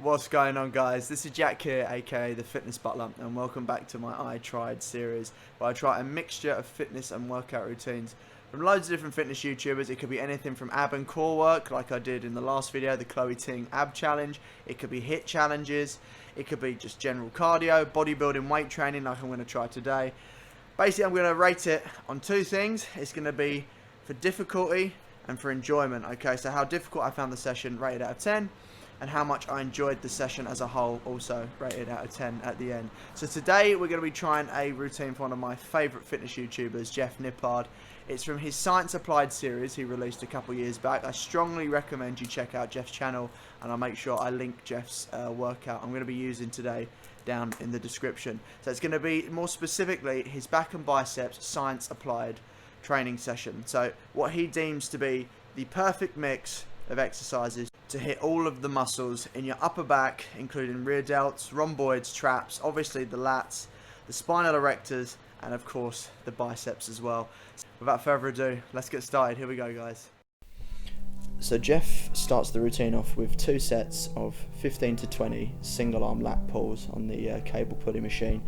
What's going on, guys? This is Jack here, aka the Fitness Butler, and welcome back to my I Tried series, where I try a mixture of fitness and workout routines from loads of different fitness YouTubers. It could be anything from ab and core work, like I did in the last video, the Chloe Ting ab challenge. It could be HIIT challenges. It could be just general cardio, bodybuilding, weight training, like I'm going to try today. Basically, I'm going to rate it on two things. It's going to be for difficulty and for enjoyment. Okay, so how difficult I found the session, rated out of 10. And how much I enjoyed the session as a whole, also rated out of 10 at the end. So today we're going to be trying a routine for one of my favourite fitness YouTubers, Jeff Nippard. It's from his Science Applied series he released a couple years back. I strongly recommend you check out Jeff's channel, and I'll make sure I link Jeff's workout I'm going to be using today down in the description. So it's going to be more specifically his back and biceps Science Applied training session. So what he deems to be the perfect mix of exercises to hit all of the muscles in your upper back, including rear delts, rhomboids, traps, obviously the lats, the spinal erectors, and of course the biceps as well. Without further ado, let's get started. Here we go, guys. So Jeff starts the routine off with 2 sets of 15 to 20 single arm lat pulls on the cable pulley machine,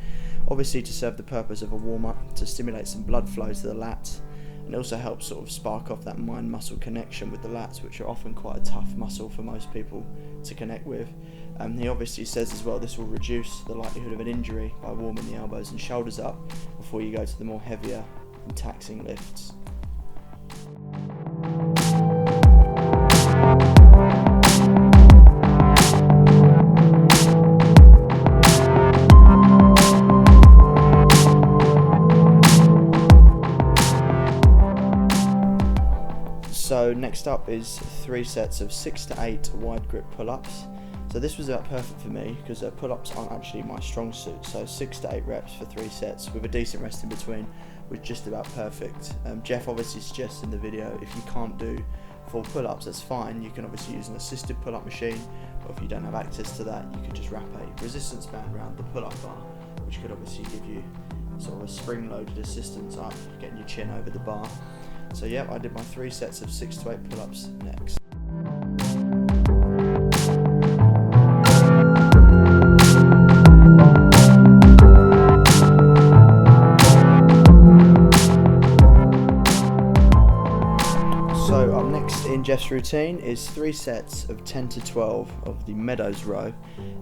obviously to serve the purpose of a warm-up to stimulate some blood flow to the lats. And it also helps sort of spark off that mind-muscle connection with the lats, which are often quite a tough muscle for most people to connect with. He obviously says as well this will reduce the likelihood of an injury by warming the elbows and shoulders up before you go to the more heavier and taxing lifts. So next up is 3 sets of 6 to 8 wide grip pull-ups. So this was about perfect for me because pull-ups aren't actually my strong suit. So 6 to 8 reps for 3 sets with a decent rest in between was just about perfect. Jeff obviously suggests in the video if you can't do full pull-ups, that's fine. You can obviously use an assisted pull-up machine, but if you don't have access to that, you could just wrap a resistance band around the pull-up bar, which could obviously give you sort of a spring-loaded assistance up, getting your chin over the bar. So yeah, I did my 3 sets of 6 to 8 pull-ups next. So up next in Jeff's routine is 3 sets of 10 to 12 of the Meadows Row.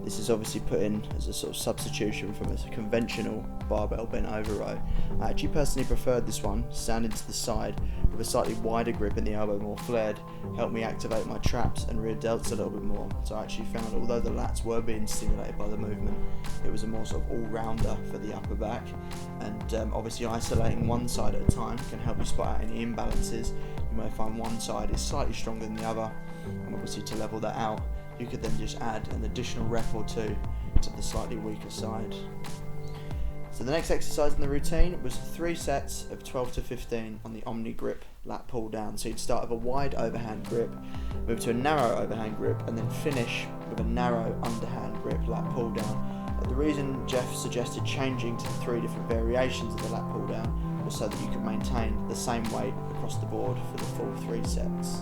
This is obviously put in as a sort of substitution from a conventional barbell bent over row. I actually personally preferred this one, standing to the side with a slightly wider grip and the elbow more flared, helped me activate my traps and rear delts a little bit more. So I actually found although the lats were being stimulated by the movement, it was a more sort of all-rounder for the upper back. And obviously isolating one side at a time can help you spot out any imbalances. You may find one side is slightly stronger than the other, and obviously to level that out, you could then just add an additional rep or 2 to the slightly weaker side. So the next exercise in the routine was 3 sets of 12 to 15 on the OmniGrip lat pull down. So you'd start with a wide overhand grip, move to a narrow overhand grip, and then finish with a narrow underhand grip lat pull down. The reason Jeff suggested changing to the 3 different variations of the lat pull down was so that you could maintain the same weight across the board for the full 3 sets.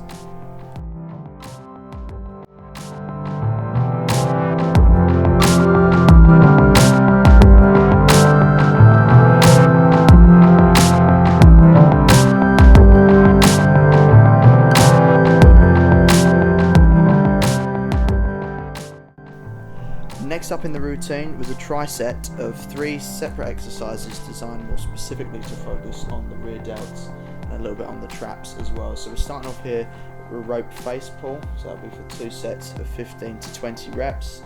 Next up in the routine was a tricep of 3 separate exercises designed more specifically to focus on the rear delts and a little bit on the traps as well. So we're starting off here with a rope face pull, so that'll be for 2 sets of 15 to 20 reps.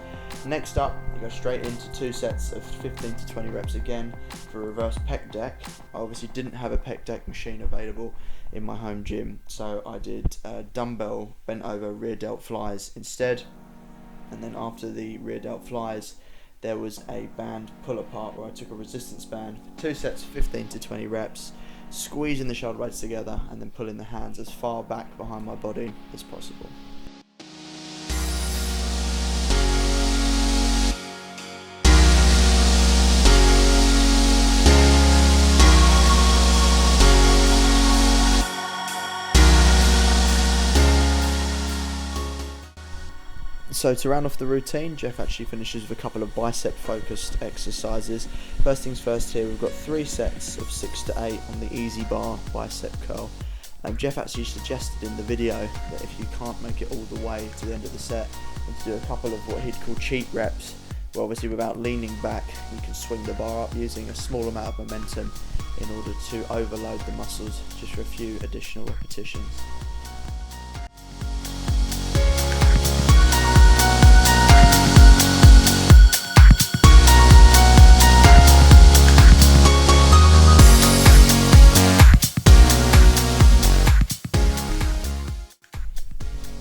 Next up, you go straight into 2 sets of 15 to 20 reps again for a reverse Pec Deck. I obviously didn't have a Pec Deck machine available in my home gym, so I did dumbbell bent over rear delt flies instead. And then after the rear delt flies, there was a band pull apart where I took a resistance band for 2 sets of 15 to 20 reps, squeezing the shoulder blades together and then pulling the hands as far back behind my body as possible. So to round off the routine, Jeff actually finishes with a couple of bicep focused exercises. First things first here, we've got 3 sets of 6 to 8 on the easy bar bicep curl. Jeff actually suggested in the video that if you can't make it all the way to the end of the set, then to do a couple of what he'd call cheat reps, where obviously without leaning back you can swing the bar up using a small amount of momentum in order to overload the muscles just for a few additional repetitions.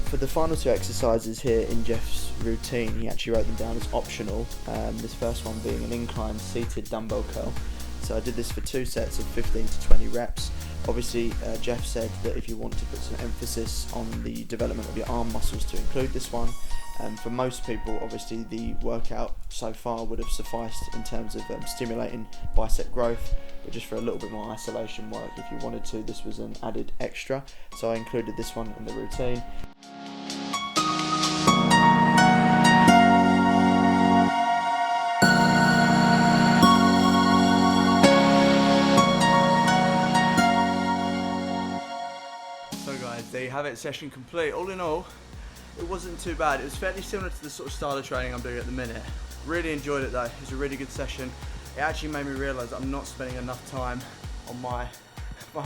For the final 2 exercises here in Jeff's routine, he actually wrote them down as optional, this first one being an incline seated dumbbell curl. So I did this for 2 sets of 15 to 20 reps. Obviously Jeff said that if you want to put some emphasis on the development of your arm muscles, to include this one. For most people, obviously the workout so far would have sufficed in terms of stimulating bicep growth, but just for a little bit more isolation work, if you wanted to, this was an added extra. So I included this one in the routine. So guys, there you have it, session complete. All in all, it wasn't too bad. It was fairly similar to the sort of style of training I'm doing at the minute. Really enjoyed it though. It was a really good session. It actually made me realise that I'm not spending enough time on my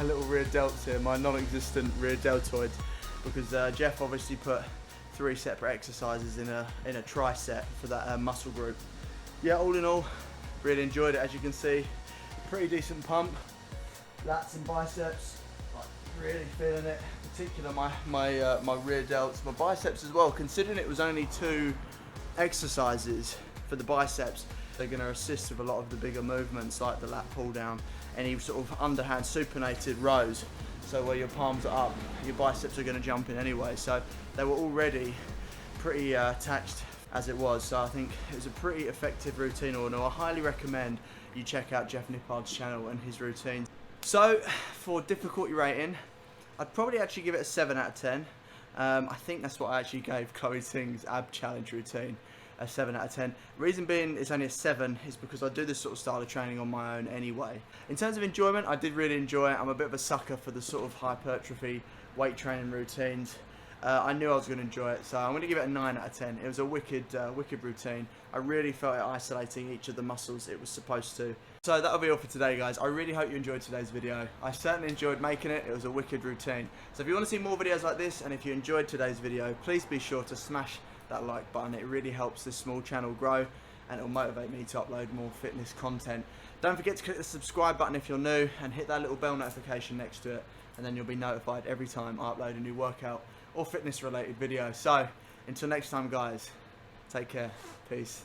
little rear delts here, my non-existent rear deltoids, because Jeff obviously put 3 separate exercises in a tricep for that muscle group. Yeah, all in all, really enjoyed it. As you can see, pretty decent pump. Lats and biceps, like really feeling it. Particular my rear delts, my biceps as well. Considering it was only 2 exercises for the biceps, they're going to assist with a lot of the bigger movements like the lat pull down, any sort of underhand supinated rows. So where your palms are up, your biceps are going to jump in anyway. So they were already pretty taxed as it was. So I think it was a pretty effective routine. Or no, I highly recommend you check out Jeff Nippard's channel and his routines. So for difficulty rating, I'd probably actually give it a 7 out of 10. I think that's what I actually gave Chloe Ting's ab challenge routine, a 7 out of 10. Reason being it's only a 7 is because I do this sort of style of training on my own anyway. In terms of enjoyment, I did really enjoy it. I'm a bit of a sucker for the sort of hypertrophy weight training routines. I knew I was going to enjoy it, so I'm going to give it a 9 out of 10. It was a wicked routine. I really felt it isolating each of the muscles it was supposed to. So that'll be all for today, guys. I really hope you enjoyed today's video. I certainly enjoyed making it. It was a wicked routine. So if you want to see more videos like this, and if you enjoyed today's video, please be sure to smash that like button. It really helps this small channel grow, and it'll motivate me to upload more fitness content. Don't forget to click the subscribe button if you're new, and hit that little bell notification next to it, and then you'll be notified every time I upload a new workout or fitness related video. So until next time, guys, take care. Peace.